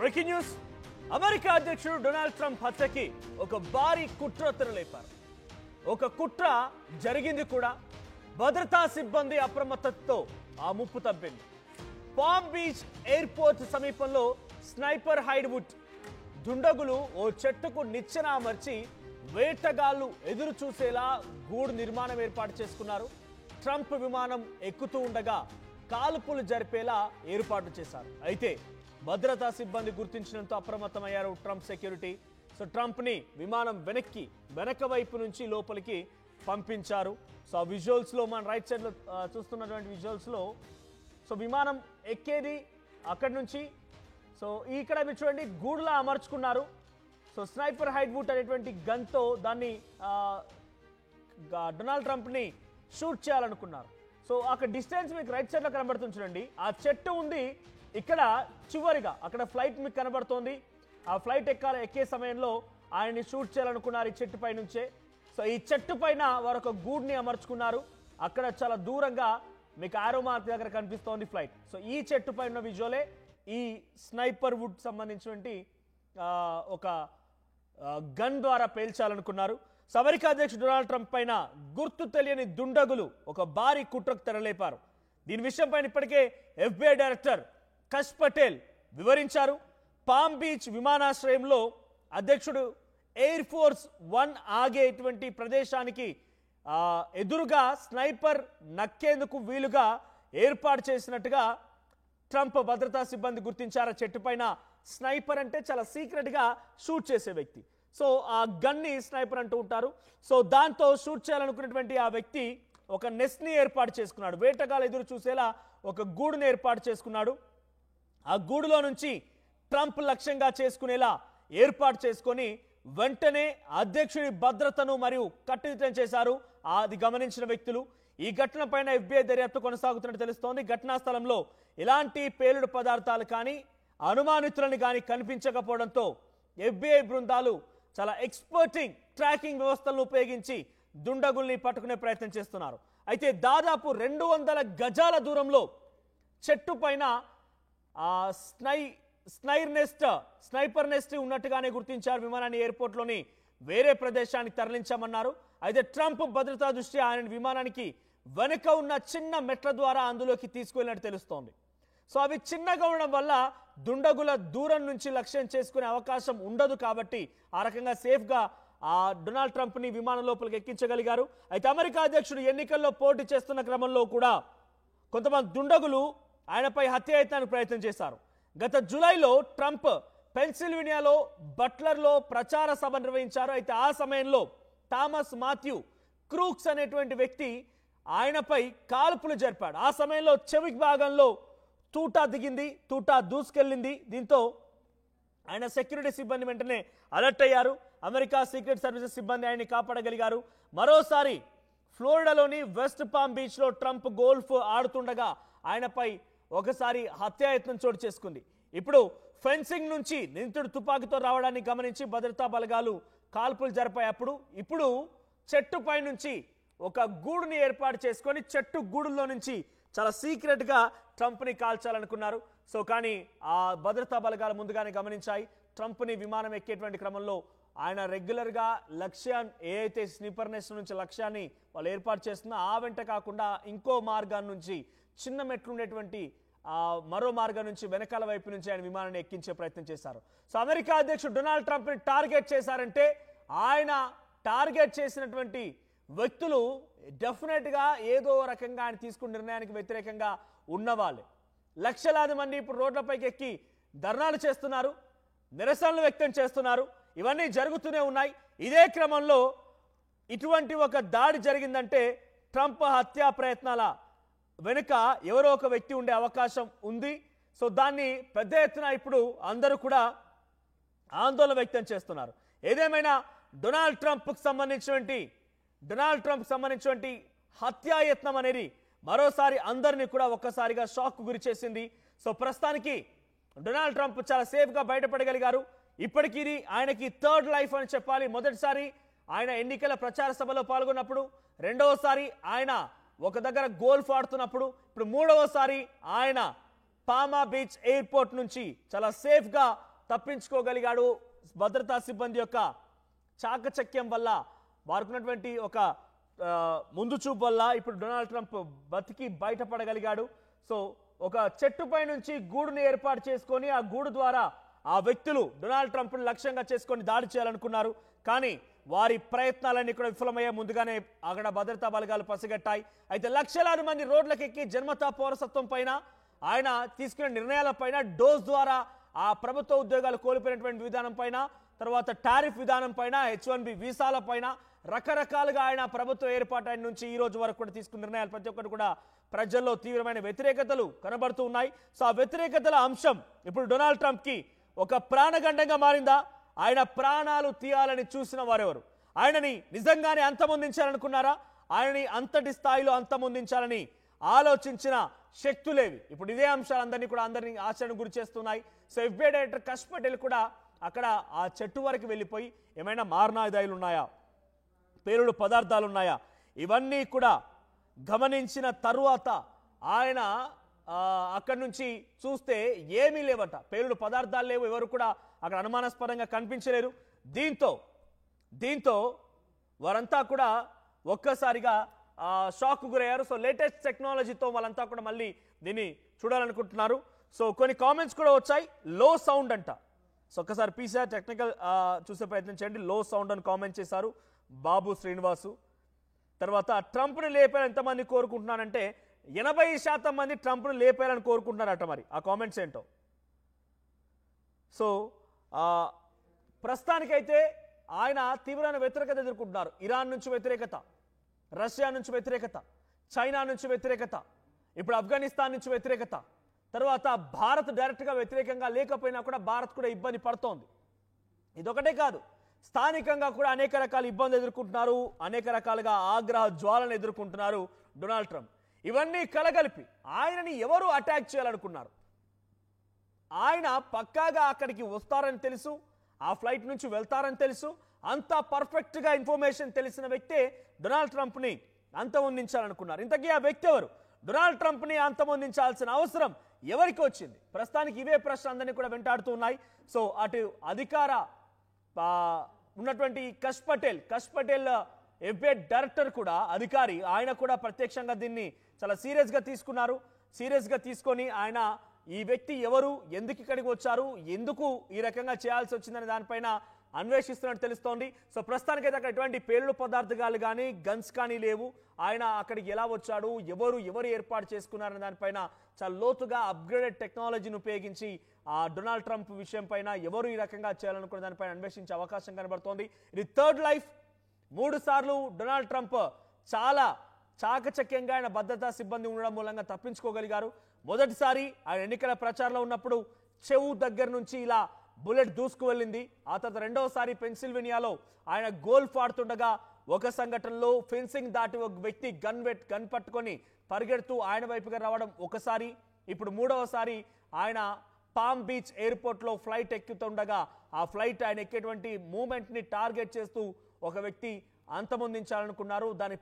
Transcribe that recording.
Breaking news. America అధ్యక్షుడు Donald Trump హత్యకి ఒక భారీ కుట్ర తెరలేపారు. ఒక కుట్ర జరిగింది కూడా. భద్రతా సిబ్బంది అప్రమత్తతతో ఆ ముప్పు తప్పింది. పామ్ బీచ్ ఎయిర్పోర్ట్ సమీపంలో స్నైపర్ హైడ్వుడ్ దుండగులు ఓ చెట్టుకు నిచ్చెన అమర్చి వేటగాళ్లు ఎదురు చూసేలా గూడు నిర్మాణం ఏర్పాటు చేసుకున్నారు. ట్రంప్ విమానం ఎక్కుతూ ఉండగా కాల్పులు జరిపేలా ఏర్పాటు చేశారు. అయితే భద్రతా సిబ్బంది గుర్తించడంతో అప్రమత్తమయ్యారు ట్రంప్ సెక్యూరిటీ. సో ట్రంప్ ని విమానం వెనక వైపు నుంచి లోపలికి పంపించారు. సో ఆ విజువల్స్ లో మన రైట్ సైడ్ లో చూస్తున్నటువంటి విజువల్స్ లో సో విమానం ఎక్కేది అక్కడి నుంచి. సో ఇక్కడ మీరు చూడండి గూడులా అమర్చుకున్నారు. సో స్నైపర్ హైడ్వుడ్ అనేటువంటి గన్తో దాన్ని డొనాల్డ్ ట్రంప్ ని షూట్ చేయాలనుకున్నారు. సో అక్కడ డిస్టెన్స్ మీకు రైట్ సైడ్ లో కనబడుతుంది చూడండి. ఆ చెట్టు ఉంది ఇక్కడ చివరిగా, అక్కడ ఫ్లైట్ మీకు కనబడుతోంది. ఆ ఫ్లైట్ ఎక్కే సమయంలో ఆయన్ని షూట్ చేయాలనుకున్నారు ఈ చెట్టు పై నుంచే. సో ఈ చెట్టు పైన వారు ఒక గూడ్ని అమర్చుకున్నారు. అక్కడ చాలా దూరంగా మీకు ఆరో మార్క్ దగ్గర కనిపిస్తోంది ఫ్లైట్. సో ఈ చెట్టు పైన ఉన్న విజువలే ఈ స్నైపర్ వుడ్ సంబంధించినటువంటి ఒక గన్ ద్వారా పేల్చాలనుకున్నారు. సో అమెరికా అధ్యక్షుడు డొనాల్డ్ ట్రంప్ పైన గుర్తు తెలియని దుండగులు ఒక భారీ కుట్రకు తెరలేపారు. దీని విషయం పైన ఇప్పటికే FBI డైరెక్టర్ కష్ పటేల్ వివరించారు. పామ్ బీచ్ విమానాశ్రయంలో అధ్యక్షుడు ఎయిర్ ఫోర్స్ 1 ఆగేటువంటి ప్రదేశానికి ఎదురుగా స్నైపర్ నక్కేందుకు వీలుగా ఏర్పాటు చేసినట్టుగా ట్రంప్ భద్రతా సిబ్బంది గుర్తించారు. చెట్టు పైన స్నైపర్ అంటే చాలా సీక్రెట్ గా షూట్ చేసే వ్యక్తి. సో ఆ గన్ని స్నైపర్ అంటూ ఉంటారు. సో దాంతో షూట్ చేయాలనుకున్నటువంటి ఆ వ్యక్తి ఒక నెస్ట్ ని ఏర్పాటు చేసుకున్నాడు. వేటగాళ్ళు ఎదురు చూసేలా ఒక గూడుని ఏర్పాటు చేసుకున్నాడు. ఆ గూడులో నుంచి ట్రంప్ లక్ష్యంగా చేసుకునేలా ఏర్పాటు చేసుకొని వెంటనే అధ్యక్షుడి భద్రతను మరియు కట్టుదిట్టం చేశారు అది గమనించిన వ్యక్తులు. ఈ ఘటన పైన FBI దర్యాప్తు కొనసాగుతున్నట్టు తెలుస్తోంది. ఘటనా స్థలంలో ఎలాంటి పేలుడు పదార్థాలు కానీ అనుమానితులను కానీ కనిపించకపోవడంతో FBI బృందాలు చాలా ఎక్స్పర్టింగ్ ట్రాకింగ్ వ్యవస్థలను ఉపయోగించి దుండగుల్ని పట్టుకునే ప్రయత్నం చేస్తున్నారు. అయితే దాదాపు 200 గజాల దూరంలో చెట్టు పైన స్నైపర్ నెస్ట్ ఉన్నట్టుగానే గుర్తించారు. విమానాన్ని ఎయిర్పోర్ట్లోని వేరే ప్రదేశానికి తరలించామన్నారు. అయితే ట్రంప్ భద్రతా దృష్ట్యా ఆయన విమానానికి వెనుక ఉన్న చిన్న మెట్ల ద్వారా అందులోకి తీసుకువెళ్ళినట్టు తెలుస్తోంది. సో అవి చిన్నగా ఉండడం వల్ల దుండగుల దూరం నుంచి లక్ష్యం చేసుకునే అవకాశం ఉండదు. కాబట్టి ఆ రకంగా సేఫ్గా డొనాల్డ్ ట్రంప్ ని విమానం లోపలికి ఎక్కించగలిగారు. అయితే అమెరికా అధ్యక్షుడు ఎన్నికల్లో పోటీ చేస్తున్న క్రమంలో కూడా కొంతమంది దుండగులు ఆయనపై హత్యాయత్నానికి ప్రయత్నం చేశారు. గత జూలైలో ట్రంప్ పెన్సిల్వేనియాలో బట్లర్లో ప్రచార సభ నిర్వహించారు. అయితే ఆ సమయంలో థామస్ మాథ్యూ క్రూక్స్ అనేటువంటి వ్యక్తి ఆయనపై కాల్పులు జరిపాడు. ఆ సమయంలో చెవి భాగంలో తూటా దూసుకెళ్ళింది. దీంతో ఆయన సెక్యూరిటీ సిబ్బంది వెంటనే అలర్ట్ అయ్యారు. అమెరికా సీక్రెట్ సర్వీసెస్ సిబ్బంది ఆయన్ని కాపాడగలిగారు. మరోసారి ఫ్లోరిడాలోని వెస్ట్ పామ్ బీచ్లో ట్రంప్ గోల్ఫ్ ఆడుతుండగా ఆయనపై ఒకసారి హత్యాయత్నం చోటు చేసుకుంది. ఇప్పుడు ఫెన్సింగ్ నుంచి నిందితుడు తుపాకీతో రావడాన్ని గమనించి భద్రతా బలగాలు కాల్పులు జరిపాయి. ఇప్పుడు చెట్టు పై నుంచి ఒక గూడుని ఏర్పాటు చేసుకొని చెట్టు గూడులో నుంచి చాలా సీక్రెట్ గా ట్రంప్ ని కాల్చాలనుకున్నారు. సో కానీ ఆ భద్రతా బలగాలు ముందుగానే గమనించాయి. ట్రంప్ ని విమానం ఎక్కేటువంటి క్రమంలో ఆయన రెగ్యులర్ గా లక్ష్యాన్ని ఏదైతే స్నీపర్ నెస్ట్ నుంచి లక్ష్యాన్ని వాళ్ళు ఏర్పాటు చేస్తున్నా ఆ వెంట కాకుండా ఇంకో మార్గాన్ని నుంచి చిన్న మెట్లు ఉండేటువంటి మరో మార్గం నుంచి వెనకాల వైపు నుంచి ఆయన విమానాన్ని ఎక్కించే ప్రయత్నం చేశారు. సో అమెరికా అధ్యక్షుడు డొనాల్డ్ ట్రంప్ ని టార్గెట్ చేశారంటే ఆయన టార్గెట్ చేసినటువంటి వ్యక్తులు డెఫినెట్ గా ఏదో రకంగా ఆయన తీసుకున్న నిర్ణయానికి వ్యతిరేకంగా ఉన్నవాళ్ళు. లక్షలాది మంది ఇప్పుడు రోడ్లపైకి ఎక్కి ధర్నాలు చేస్తున్నారు, నిరసనలు వ్యక్తం చేస్తున్నారు. ఇవన్నీ జరుగుతూనే ఉన్నాయి. ఇదే క్రమంలో ఇటువంటి ఒక దాడి జరిగిందంటే ట్రంప్ హత్యా ప్రయత్నాల వెనుక ఎవరో ఒక వ్యక్తి ఉండే అవకాశం ఉంది. సో దాన్ని పెద్ద ఎత్తున ఇప్పుడు అందరూ కూడా ఆందోళన వ్యక్తం చేస్తున్నారు. ఏదేమైనా డొనాల్డ్ ట్రంప్ సంబంధించినటువంటి హత్యాయత్నం అనేది మరోసారి అందరినీ కూడా ఒక్కసారిగా షాక్ గురి చేసింది. సో ప్రస్తుతానికి డొనాల్డ్ ట్రంప్ చాలా సేఫ్గా బయటపడగలిగారు. ఇప్పటికీ ఇది ఆయనకి థర్డ్ లైఫ్ అని చెప్పాలి. మొదటిసారి ఆయన ఎన్నికల ప్రచార సభలో పాల్గొన్నప్పుడు, రెండవసారి ఆయన ఒక దగ్గర గోల్ఫ్ ఆడుతున్నప్పుడు, ఇప్పుడు మూడవసారి ఆయన పామా బీచ్ ఎయిర్పోర్ట్ నుంచి చాలా సేఫ్గా తప్పించుకోగలిగాడు. భద్రతా సిబ్బంది యొక్క చాకచక్యం వల్ల, వారుకున్నటువంటి ఒక ముందు చూపు వల్ల ఇప్పుడు డొనాల్డ్ ట్రంప్ బతికి బయటపడగలిగాడు. సో ఒక చెట్టుపై నుంచి గూడుని ఏర్పాటు చేసుకొని ఆ గూడు ద్వారా ఆ వ్యక్తులు డొనాల్డ్ ట్రంప్ను లక్ష్యంగా చేసుకొని దాడి చేయాలనుకున్నారు. కానీ వారి ప్రయత్నాలన్నీ కూడా విఫలమయ్యే ముందుగానే అక్కడ భద్రతా బలగాలు పసిగట్టాయి. అయితే లక్షలాది మంది రోడ్లకెక్కి జన్మతా పౌరసత్వం పైన, ఆయన తీసుకున్న నిర్ణయాల పైన, డోస్ ద్వారా ఆ ప్రభుత్వ ఉద్యోగాలు కోల్పోయినటువంటి విధానం పైన, తర్వాత టారిఫ్ విధానం పైన, H1B వీసాల పైన రకరకాలుగా ఆయన ప్రభుత్వ ఏర్పాటు నుంచి ఈ రోజు వరకు కూడా తీసుకున్న నిర్ణయాలు ప్రతి ఒక్కటి కూడా ప్రజల్లో తీవ్రమైన వ్యతిరేకతలు కనబడుతూ ఉన్నాయి. సో ఆ వ్యతిరేకతల అంశం ఇప్పుడు డొనాల్డ్ ట్రంప్కి ఒక ప్రాణగండంగా మారిందా? ఆయన ప్రాణాలు తీయాలని చూసిన వారెవరు? ఆయనని నిజంగానే అంతమొందించాలనుకున్నారా? ఆయనని అంతటి స్థాయిలో అంతమొందించాలని ఆలోచించిన శక్తులేవి? ఇప్పుడు ఇదే అంశాలందరినీ కూడా అందరినీ ఆశ్చర్యం గురి చేస్తున్నాయి. సో FBI డైరెక్టర్ కష్ పటేల్ కూడా అక్కడ ఆ చెట్టు వరకు వెళ్ళిపోయి ఏమైనా మారణాయుధాలు ఉన్నాయా, పేలుడు పదార్థాలు ఉన్నాయా, ఇవన్నీ కూడా గమనించిన తరువాత ఆయన అక్కడి నుంచి చూస్తే ఏమీ లేవట, పేలుడు పదార్థాలు లేవు, ఎవరు కూడా అక్కడ అనుమానాస్పదంగా కనిపించలేరు. దీంతో వారంతా కూడా ఒక్కసారిగా షాక్ గురయ్యారు. సో లేటెస్ట్ టెక్నాలజీతో వాళ్ళంతా కూడా మళ్ళీ దీన్ని చూడాలనుకుంటున్నారు. సో కొన్ని కామెంట్స్ కూడా వచ్చాయి, లో సౌండ్ అంట. సో ఒక్కసారి పీసీఆర్ టెక్నికల్ చూసే ప్రయత్నం చేయండి. లో సౌండ్ అని కామెంట్ చేశారు బాబు శ్రీనివాసు. తర్వాత ట్రంప్ను లేపేయాలని ఎంతమంది కోరుకుంటున్నారంటే 80% మంది ట్రంప్ను లేపేయాలని కోరుకుంటున్నారట. మరి ఆ కామెంట్స్ ఏంటో. సో ప్రస్తుతానికైతే ఆయన తీవ్రమైన వ్యతిరేకత ఎదుర్కొంటున్నారు. ఇరాన్ నుంచి వ్యతిరేకత, రష్యా నుంచి వ్యతిరేకత, చైనా నుంచి వ్యతిరేకత, ఇప్పుడు ఆఫ్ఘనిస్తాన్ నుంచి వ్యతిరేకత, తర్వాత భారత్ డైరెక్ట్గా వ్యతిరేకంగా లేకపోయినా కూడా భారత్ కూడా ఇబ్బంది పడుతోంది. ఇదొకటే కాదు, స్థానికంగా కూడా అనేక రకాల ఇబ్బందులు ఎదుర్కొంటున్నారు, అనేక రకాలుగా ఆగ్రహ జ్వాలను ఎదుర్కొంటున్నారు డొనాల్డ్ ట్రంప్. ఇవన్నీ కలగలిపి ఆయనని ఎవరు అటాక్ చేయాలనుకున్నారు? ఆయన పక్కాగా అక్కడికి వస్తారని తెలుసు, ఆ ఫ్లైట్ నుంచి వెళ్తారని తెలుసు, అంతా పర్ఫెక్ట్గా ఇన్ఫర్మేషన్ తెలిసిన వ్యక్తే డొనాల్డ్ ట్రంప్ని అంతమొందించాలనుకున్నారు. ఇంతకీ ఆ వ్యక్తి ఎవరు? డొనాల్డ్ ట్రంప్ని అంతమొందించాల్సిన అవసరం ఎవరికి వచ్చింది? ప్రస్తుతానికి ఇవే ప్రశ్నలు అందరినీ కూడా వెంటాడుతూ ఉన్నాయి. సో అటు అధికార ఉన్నటువంటి కష్ పటేల్ FBI డైరెక్టర్ కూడా అధికారి, ఆయన కూడా ప్రత్యక్షంగా దీన్ని చాలా సీరియస్గా తీసుకున్నారు. సీరియస్గా తీసుకొని ఆయన ఈ వ్యక్తి ఎవరు, ఎందుకు ఇక్కడికి వచ్చారు, ఎందుకు ఈ రకంగా చేయాల్సి వచ్చిందనే దానిపైన అన్వేషిస్తున్నట్టు తెలుస్తోంది. సో ప్రస్తుతానికైతే అక్కడ ఎటువంటి పేలుడు పదార్థాలు కానీ గన్స్ కానీ లేవు. ఆయన అక్కడికి ఎలా వచ్చాడు, ఎవరు ఏర్పాటు చేసుకున్నారనే దానిపైన చాలా లోతుగా అప్గ్రేడెడ్ టెక్నాలజీని ఉపయోగించి ఆ డొనాల్డ్ ట్రంప్ విషయం పైన ఎవరు ఈ రకంగా చేయాలనుకున్న దానిపైన అన్వేషించే అవకాశం కనబడుతోంది. ఇది థర్డ్ లైఫ్. 3 సార్లు డొనాల్డ్ ట్రంప్ చాలా చాకచక్యంగా ఆయన భద్రతా సిబ్బంది ఉండడం మూలంగా తప్పించుకోగలిగారు. మొదటిసారి ఆయన ఎన్నికల ప్రచారంలో ఉన్నప్పుడు చెవు దగ్గర నుంచి ఇలా బుల్లెట్ దూసుకు వెళ్ళింది. ఆ తర్వాత రెండవసారి పెన్సిల్వేనియాలో ఆయన గోల్ఫ్ ఆడుతుండగా ఒక సంఘటనలో ఫెన్సింగ్ దాటి ఒక వ్యక్తి గన్ పట్టుకొని పరిగెడుతూ ఆయన వైపుగా రావడం ఒకసారి. ఇప్పుడు మూడవసారి ఆయన పామ్ బీచ్ ఎయిర్పోర్ట్లో ఫ్లైట్ ఎక్కుతుండగా ఆ ఫ్లైట్ ఆయన ఎక్కేటువంటి మూమెంట్ని టార్గెట్ చేస్తూ ఒక వ్యక్తి అంతమొందించాలనుకున్నారు. దాని